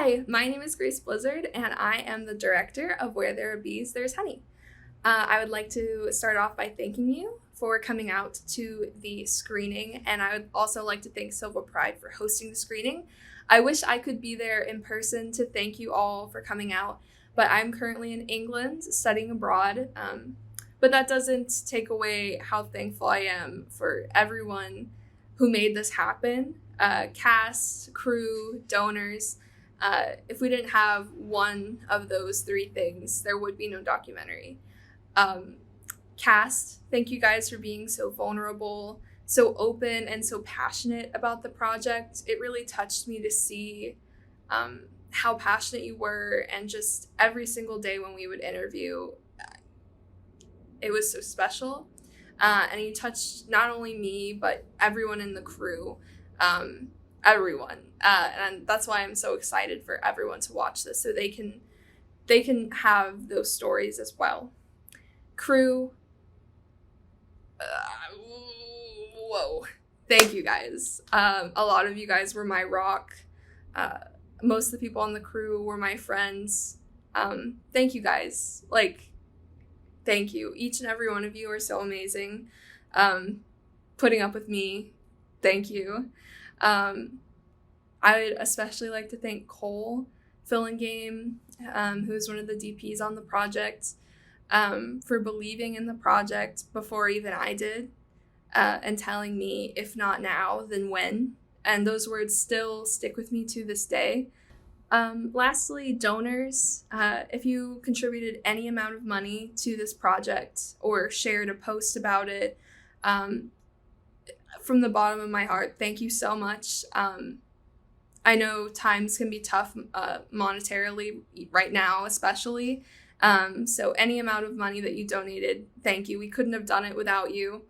Hi, my name is Grace Blizzard, and I am the director of Where There Are Bees, There's Honey. I would like to start off by thanking you for coming out to the screening, and I would also like to thank Silva Pride for hosting the screening. I wish I could be there in person to thank you all for coming out, but I'm currently in England studying abroad. But that doesn't take away how thankful I am for everyone who made this happen, cast, crew, donors. If we didn't have one of those three things, there would be no documentary. Cast, thank you guys for being so vulnerable, so open, and so passionate about the project. It really touched me to see how passionate you were, and just every single day when we would interview, it was so special. And you touched not only me, but everyone in the crew. Everyone, and that's why I'm so excited for everyone to watch this, so they can have those stories as well. Crew, whoa, thank you guys. A lot of you guys were my rock. Most of the people on the crew were my friends. Thank you guys. Thank you. Each and every one of you are so amazing. Putting up with me, thank you. I would especially like to thank Cole Fillingame, who's one of the DPs on the project, for believing in the project before even I did, and telling me, if not now, then when. And those words still stick with me to this day. Lastly, donors. If you contributed any amount of money to this project or shared a post about it, from the bottom of my heart, thank you so much. I know times can be tough monetarily right now, especially. So any amount of money that you donated, thank you. We couldn't have done it without you.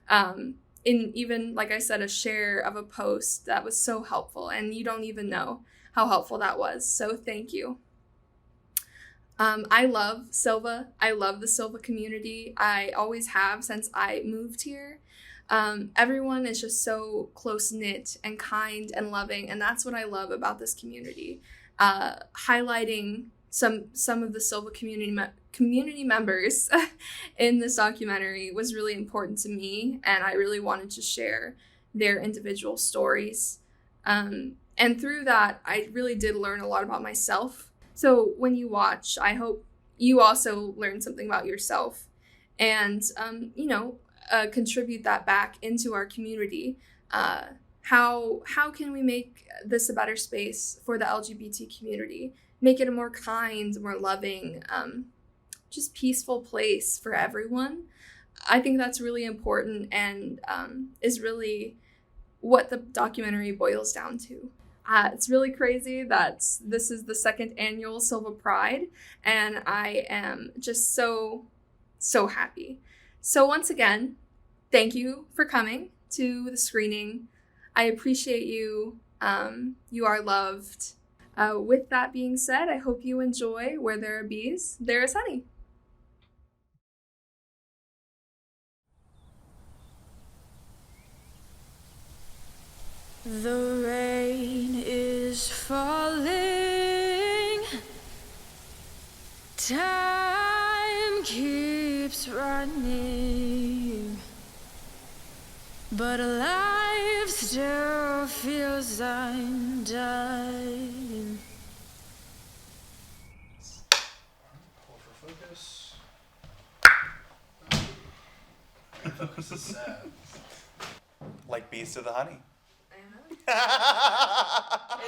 In even, like I said, a share of a post, that was so helpful, and you don't even know how helpful that was. So thank you. I love Silva. I love the Silva community. I always have since I moved here. Everyone is just so close-knit and kind and loving, and that's what I love about this community. Highlighting some of the Silva community members in this documentary was really important to me, and I really wanted to share their individual stories. And through that, I really did learn a lot about myself. So when you watch, I hope you also learn something about yourself, and contribute that back into our community. How can we make this a better space for the LGBT community? Make it a more kind, more loving, just peaceful place for everyone. I think that's really important, and is really what the documentary boils down to. It's really crazy that this is the second annual Silva Pride, and I am just so happy. So once again, thank you for coming to the screening. I appreciate you. You are loved. With that being said, I hope you enjoy Where There Are Bees, There Is Honey. The rain is falling. Time keeps running, but life still feels undone. Hold for focus. Focus is sad. Like bees to the honey. I know.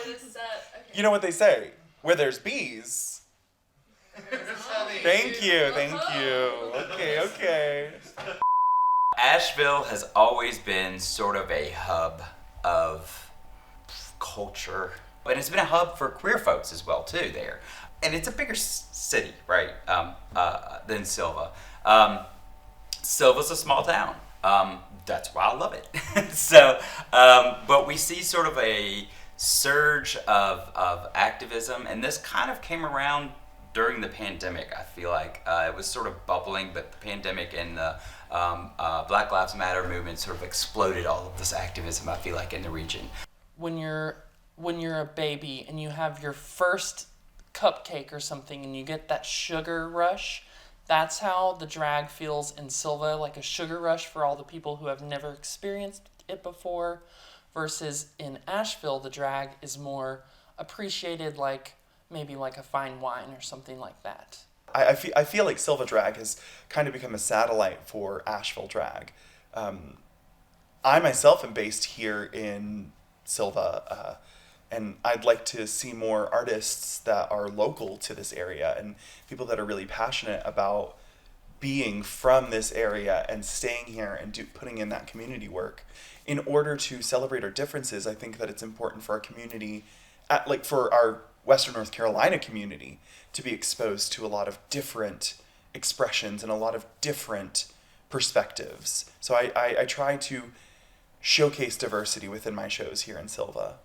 It is okay. You know what they say? Where there's bees. Thank you. Okay. Asheville has always been sort of a hub of culture, but it's been a hub for queer folks as well too there. And it's a bigger city, right, than Silva. Silva's a small town. That's why I love it. So, but we see sort of a surge of activism, and this kind of came around during the pandemic. I feel like it was sort of bubbling, but the pandemic and the Black Lives Matter movement sort of exploded all of this activism, I feel like, in the region. When you're when you're a baby and you have your first cupcake or something and you get that sugar rush. That's how the drag feels in Silva, like a sugar rush for all the people who have never experienced it before, versus in Asheville, the drag is more appreciated, like maybe like a fine wine or something like that. I feel like Silva Drag has kind of become a satellite for Asheville Drag. I myself am based here in Silva, and I'd like to see more artists that are local to this area and people that are really passionate about being from this area and staying here and putting in that community work. In order to celebrate our differences, I think that it's important for our community, for our Western North Carolina community, to be exposed to a lot of different expressions and a lot of different perspectives. So I try to showcase diversity within my shows here in Silva.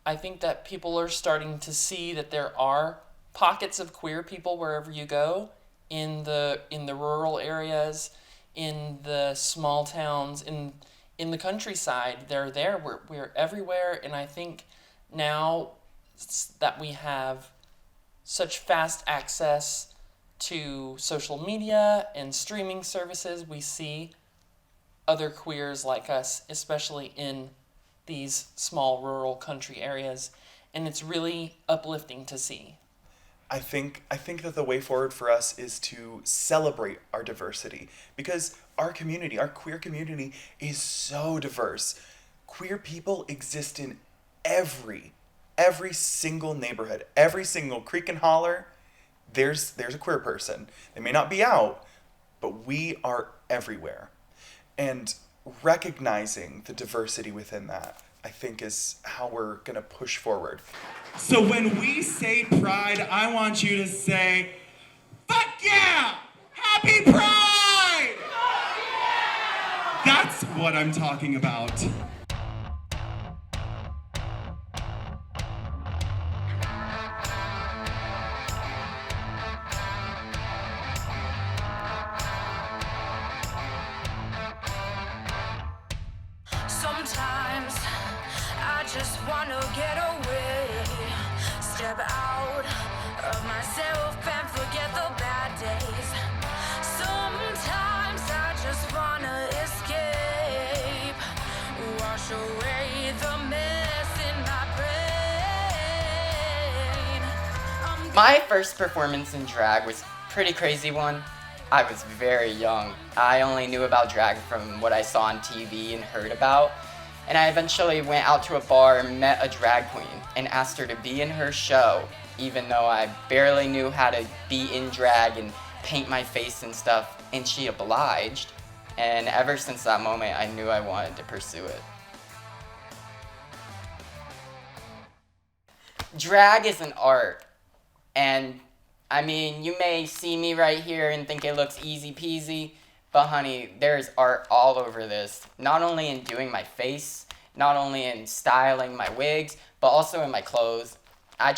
I think that people are starting to see that there are pockets of queer people wherever you go, in the rural areas, in the small towns, in the countryside. They're there. We're everywhere, and I think now that we have such fast access to social media and streaming services, we see other queers like us, especially in these small rural country areas, and it's really uplifting to see. I think that the way forward for us is to celebrate our diversity, because our community, our queer community, is so diverse. Queer people exist in every single neighborhood, every single creek and holler. There's a queer person. They may not be out, but we are everywhere. And recognizing the diversity within that, I think, is how we're going to push forward. So when we say pride, I want you to say, fuck yeah! Happy Pride! That's what I'm talking about. Sometimes I just wanna get away, step out of myself and forget the bad days. Sometimes I just wanna escape, wash away the mess in my brain. My first performance in drag was a pretty crazy one. I was very young. I only knew about drag from what I saw on TV and heard about. And I eventually went out to a bar and met a drag queen and asked her to be in her show, even though I barely knew how to be in drag and paint my face and stuff, and she obliged. And ever since that moment, I knew I wanted to pursue it. Drag is an art, and I mean, you may see me right here and think it looks easy peasy, but honey, there's art all over this. Not only in doing my face, not only in styling my wigs, but also in my clothes. I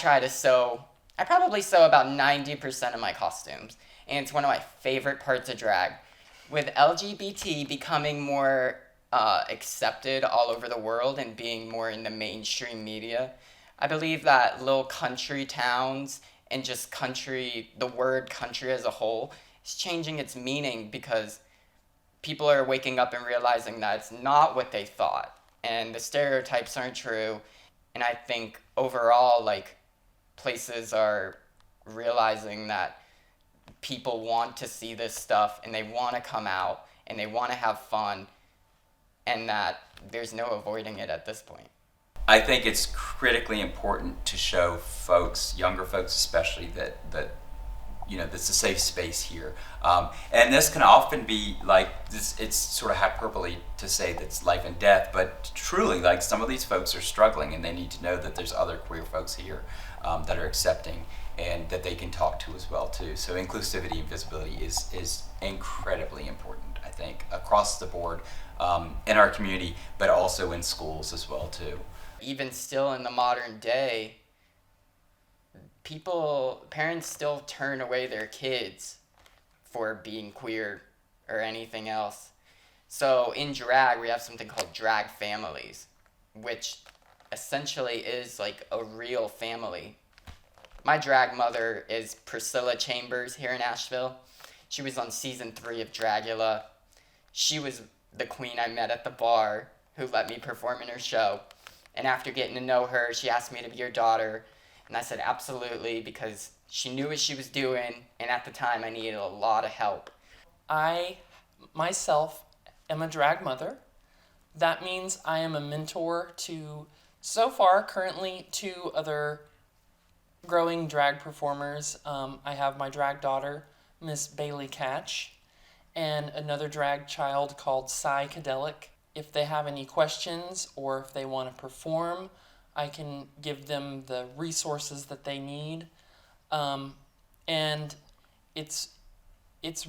probably sew about 90% of my costumes, and it's one of my favorite parts of drag. With LGBT becoming more accepted all over the world and being more in the mainstream media, I believe that little country towns and just country, the word country as a whole, is changing its meaning because people are waking up and realizing that it's not what they thought, and the stereotypes aren't true. And I think overall, like, places are realizing that people want to see this stuff and they want to come out and they want to have fun, and that there's no avoiding it at this point. I think it's critically important to show folks, younger folks especially, that that's a safe space here. And this can often be like this. It's sort of hyperbole to say that's life and death, but truly, like, some of these folks are struggling, and they need to know that there's other queer folks here that are accepting and that they can talk to as well too. So inclusivity and visibility is incredibly important, I think, across the board in our community, but also in schools as well too. Even still in the modern day, parents still turn away their kids for being queer or anything else. So in drag, we have something called drag families, which essentially is like a real family. My drag mother is Priscilla Chambers here in Asheville. She was on season 3 of Dragula. She was the queen I met at the bar who let me perform in her show. And after getting to know her, she asked me to be her daughter. And I said absolutely, because she knew what she was doing, and at the time I needed a lot of help. I myself am a drag mother. That means I am a mentor to, so far, currently 2 other growing drag performers. I have my drag daughter, Miss Bailey Catch, and another drag child called Psychedelic. If they have any questions or if they want to perform, I can give them the resources that they need. And it's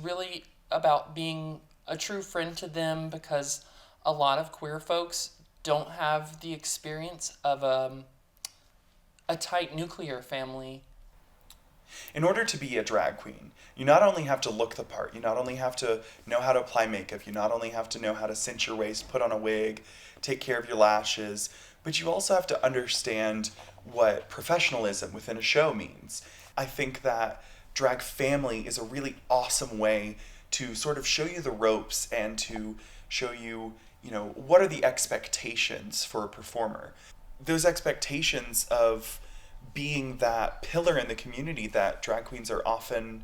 really about being a true friend to them, because a lot of queer folks don't have the experience of a tight nuclear family. In order to be a drag queen, you not only have to look the part, you not only have to know how to apply makeup, you not only have to know how to cinch your waist, put on a wig, take care of your lashes, but you also have to understand what professionalism within a show means. I think that drag family is a really awesome way to sort of show you the ropes and to show you, what are the expectations for a performer. Those expectations of being that pillar in the community that drag queens are often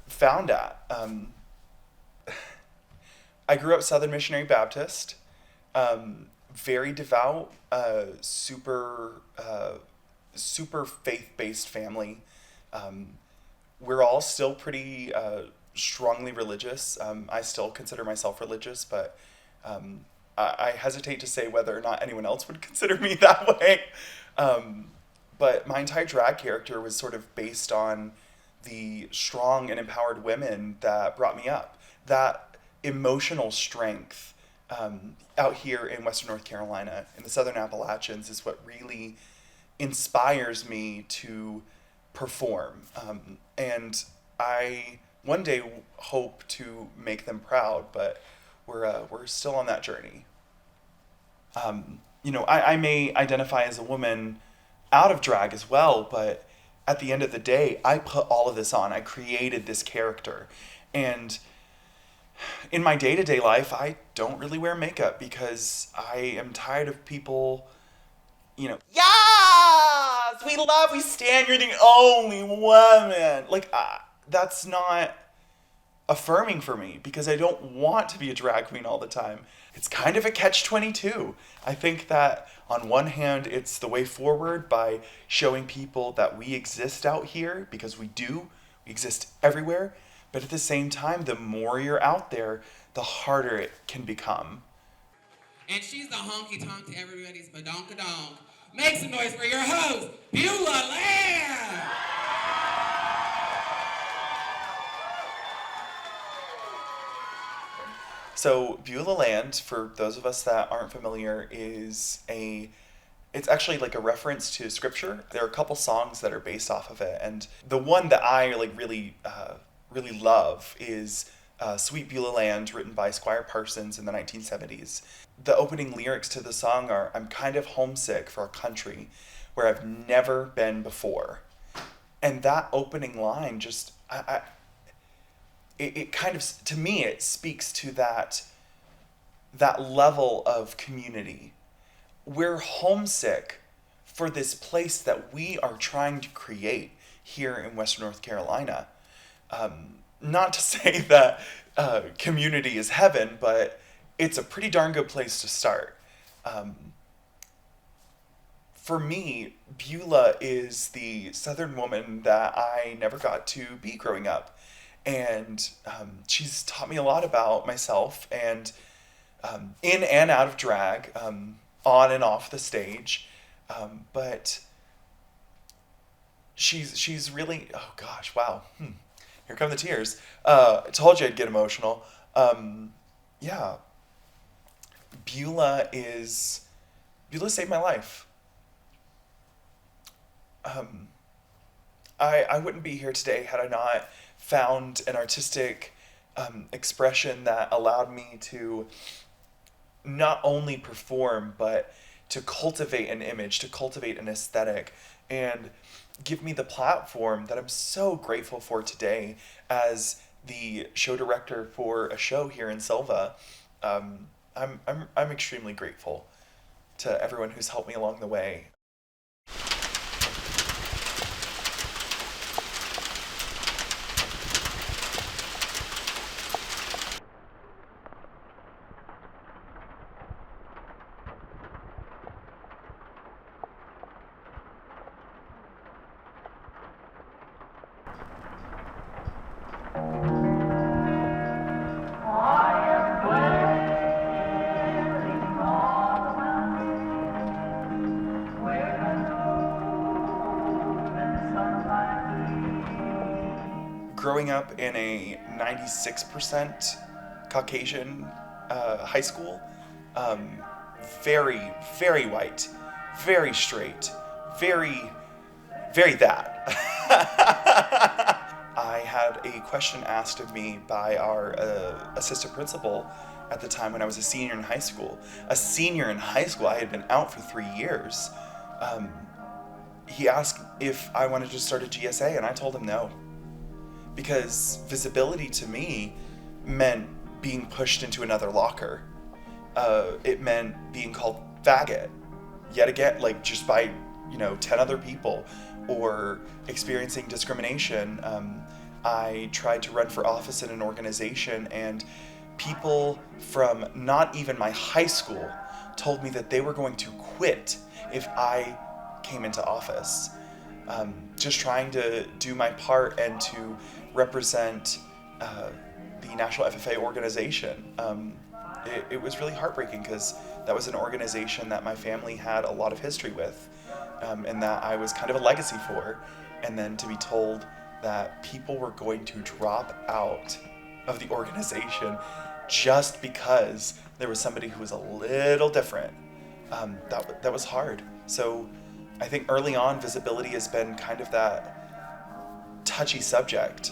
found at. I grew up Southern Missionary Baptist, very devout, super faith-based family. We're all still pretty strongly religious. I still consider myself religious, but I hesitate to say whether or not anyone else would consider me that way. But my entire drag character was sort of based on the strong and empowered women that brought me up. That emotional strength out here in Western North Carolina, in the Southern Appalachians, is what really inspires me to perform. And I one day hope to make them proud, but we're still on that journey. I may identify as a woman out of drag as well, but at the end of the day, I put all of this on. I created this character. And in my day-to-day life, I don't really wear makeup because I am tired of people, yes, we stand, you're the only woman. That's not affirming for me because I don't want to be a drag queen all the time. It's kind of a catch-22. I think that on one hand, it's the way forward by showing people that we exist out here, because we do. We exist everywhere. But at the same time, the more you're out there, the harder it can become. And she's the honky tonk to everybody's badonkadonk. Make some noise for your host, Beulah Land! So Beulah Land, for those of us that aren't familiar, it's actually like a reference to scripture. There are a couple songs that are based off of it, and the one that I really love is Sweet Beulah Land, written by Squire Parsons in the 1970s. The opening lyrics to the song are, "I'm kind of homesick for a country where I've never been before." And that opening line just, it kind of, to me, it speaks to that level of community. We're homesick for this place that we are trying to create here in Western North Carolina. Not to say that community is heaven, but it's a pretty darn good place to start. For me, Beulah is the Southern woman that I never got to be growing up. And she's taught me a lot about myself, and in and out of drag, on and off the stage. But she's really, oh gosh, wow. Here come the tears. I told you I'd get emotional. Yeah. Beulah saved my life. I wouldn't be here today had I not found an artistic expression that allowed me to not only perform, but to cultivate an image, to cultivate an aesthetic, and give me the platform that I'm so grateful for today as the show director for a show here in Silva. I'm extremely grateful to everyone who's helped me along the way. Growing up in a 96% Caucasian high school, very, very white, very straight, very, very that. I had a question asked of me by our assistant principal at the time when I was a senior in high school. A senior in high school, I had been out for 3 years. He asked if I wanted to start a GSA, and I told him no. Because visibility to me meant being pushed into another locker. It meant being called faggot, yet again, like just by 10 other people, or experiencing discrimination. I tried to run for office in an organization, and people from not even my high school told me that they were going to quit if I came into office. Just trying to do my part and to represent the National FFA organization. It was really heartbreaking because that was an organization that my family had a lot of history with, and that I was kind of a legacy for. And then to be told that people were going to drop out of the organization just because there was somebody who was a little different, that was hard. So I think early on, visibility has been kind of that touchy subject.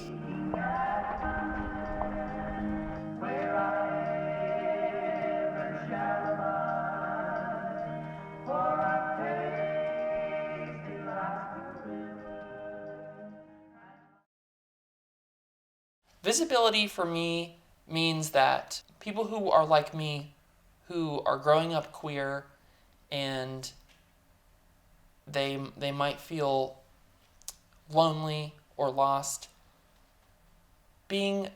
Visibility for me means that people who are like me, who are growing up queer, and they might feel lonely or lost, being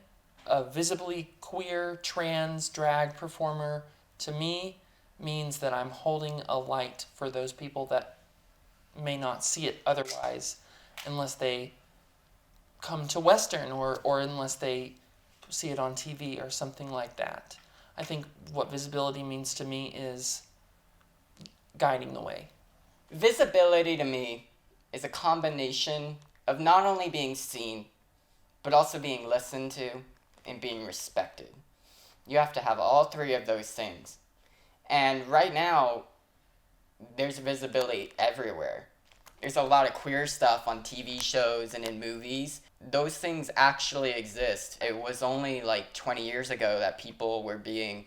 a visibly queer, trans, drag performer, to me, means that I'm holding a light for those people that may not see it otherwise, unless they come to Western or unless they see it on TV or something like that. I think what visibility means to me is guiding the way. Visibility to me is a combination of not only being seen, but also being listened to and being respected. You have to have all three of those things. And right now, there's visibility everywhere. There's a lot of queer stuff on TV shows and in movies. Those things actually exist. It was only like 20 years ago that people were being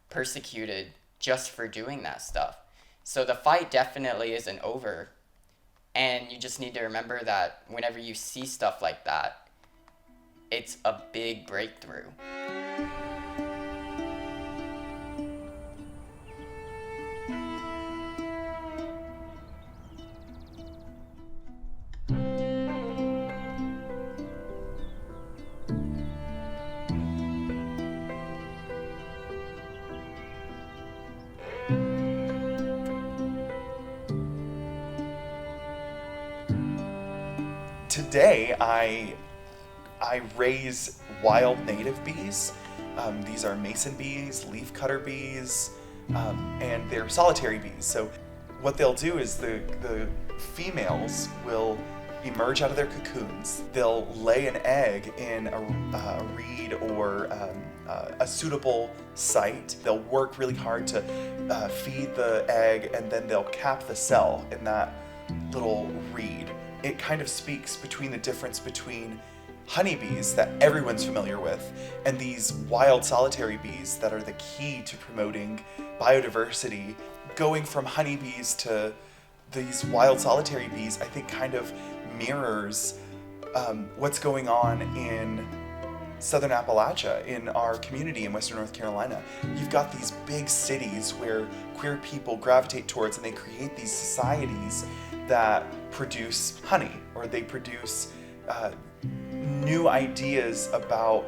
persecuted just for doing that stuff. So the fight definitely isn't over. And you just need to remember that whenever you see stuff like that, it's a big breakthrough. Today, I raise wild native bees. These are mason bees, leafcutter bees, and they're solitary bees. So what they'll do is the females will emerge out of their cocoons. They'll lay an egg in a reed or a suitable site. They'll work really hard to feed the egg, and then they'll cap the cell in that little reed. It kind of speaks between the difference between honeybees that everyone's familiar with and these wild solitary bees that are the key to promoting biodiversity, going from honeybees to these wild solitary bees, I think kind of mirrors what's going on in Southern Appalachia, in our community in Western North Carolina. You've got these big cities where queer people gravitate towards, and they create these societies that produce honey, or they produce new ideas about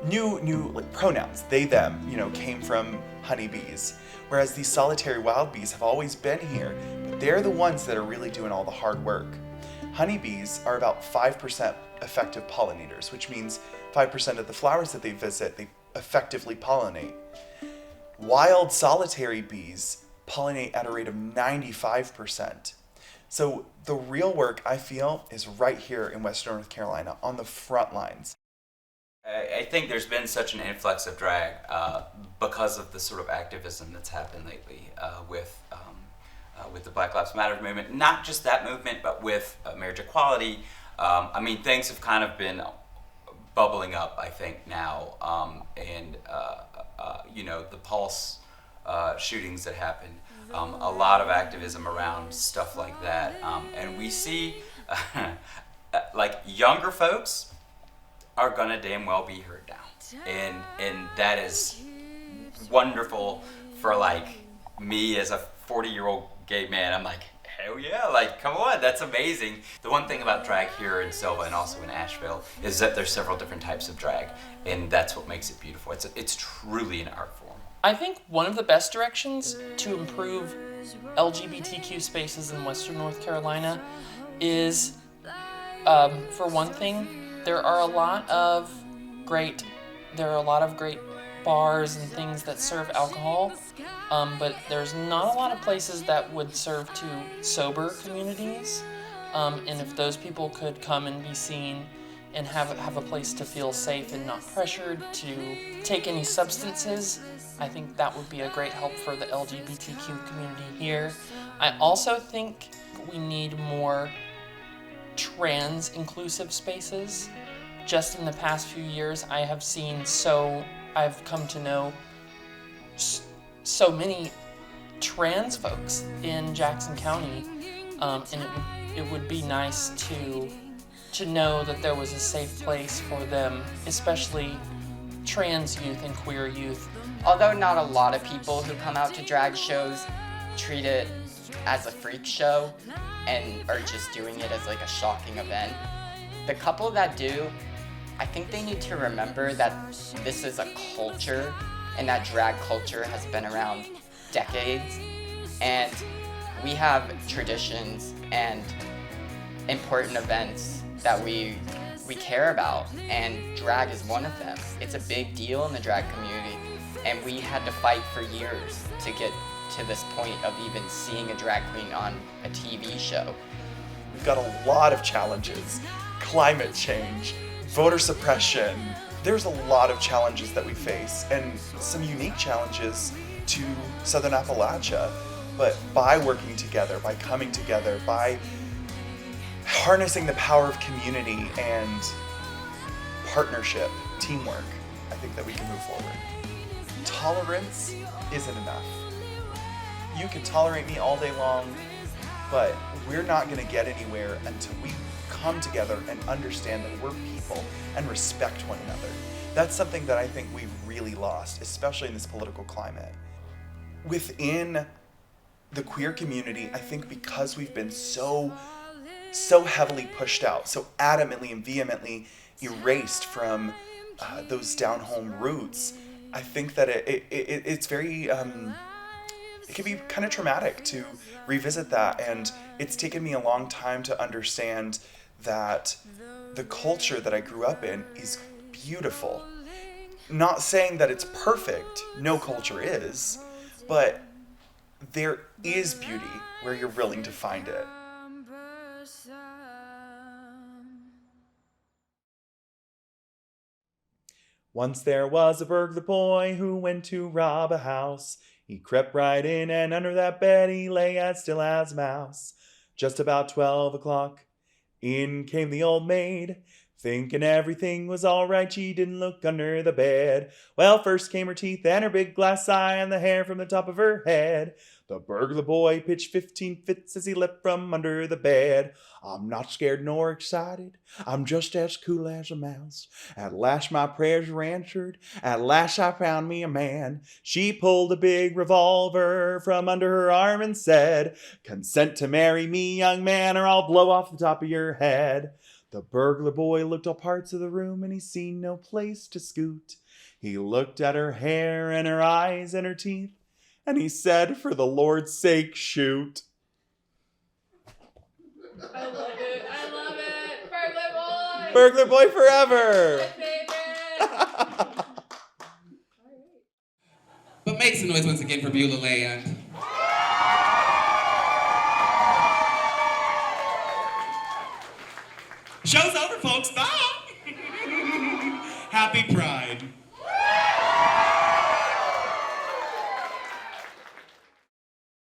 new like pronouns. They, them, came from honeybees. Whereas these solitary wild bees have always been here, but they're the ones that are really doing all the hard work. Honeybees are about 5% effective pollinators, which means 5% of the flowers that they visit, they effectively pollinate. Wild solitary bees pollinate at a rate of 95%. So the real work, I feel, is right here in Western North Carolina on the front lines. I think there's been such an influx of drag because of the sort of activism that's happened lately with the Black Lives Matter movement. Not just that movement, but with marriage equality. I mean, things have kind of been bubbling up, I think, now. The Pulse shootings that happened. A lot of activism around stuff like that. And we see, like, younger folks are gonna damn well be heard now. And that is wonderful for, like, me as a 40-year-old gay man. I'm like, hell yeah, like, come on, that's amazing. The one thing about drag here in Sylva and also in Asheville is that there's several different types of drag, and that's what makes it beautiful. It's truly an art form. I think one of the best directions to improve LGBTQ spaces in Western North Carolina is, for one thing, there are a lot of great bars and things that serve alcohol, but there's not a lot of places that would serve to sober communities. And if those people could come and be seen and have a place to feel safe and not pressured to take any substances, I think that would be a great help for the LGBTQ community here. I also think we need more trans-inclusive spaces. Just in the past few years, I've come to know so many trans folks in Jackson County, and it would be nice to know that there was a safe place for them, especially trans youth and queer youth. Although not a lot of people who come out to drag shows treat it as a freak show and are just doing it as like a shocking event, the couple that do, I think they need to remember that this is a culture and that drag culture has been around decades, and we have traditions and important events that we care about, and drag is one of them. It's a big deal in the drag community, and we had to fight for years to get to this point of even seeing a drag queen on a TV show. We've got a lot of challenges. Climate change, voter suppression. There's a lot of challenges that we face, and some unique challenges to Southern Appalachia. But by working together, by coming together, by harnessing the power of community and partnership, teamwork, I think that we can move forward. Tolerance isn't enough. You can tolerate me all day long, but we're not going to get anywhere until we come together and understand that we're people and respect one another. That's something that I think we've really lost, especially in this political climate. Within the queer community, I think because we've been so heavily pushed out, so adamantly and vehemently erased from those down-home roots, I think that it's very, it can be kind of traumatic to revisit that, and it's taken me a long time to understand that the culture that I grew up in is beautiful. Not saying that it's perfect, no culture is, but there is beauty where you're willing to find it. Once there was a burglar boy who went to rob a house. He crept right in, and under that bed he lay as still as a mouse. Just about 12 o'clock, in came the old maid, Thinking everything was all right, she didn't look under the bed. Well, first came her teeth and her big glass eye and the hair from the top of her head. The burglar boy pitched 15 fits as he leapt from under the bed. I'm not scared nor excited, I'm just as cool as a mouse. At last my prayers were answered, at last I found me a man. She pulled a big revolver from under her arm and said, consent to marry me, young man, or I'll blow off the top of your head. The burglar boy looked all parts of the room and he seen no place to scoot. He looked at her hair and her eyes and her teeth and he said, for the Lord's sake, shoot. I love it. I love it. Burglar boy. Burglar boy forever. My favorite. But make some noise once again for Beulah Land. Show's over, folks. Bye. Happy Pride.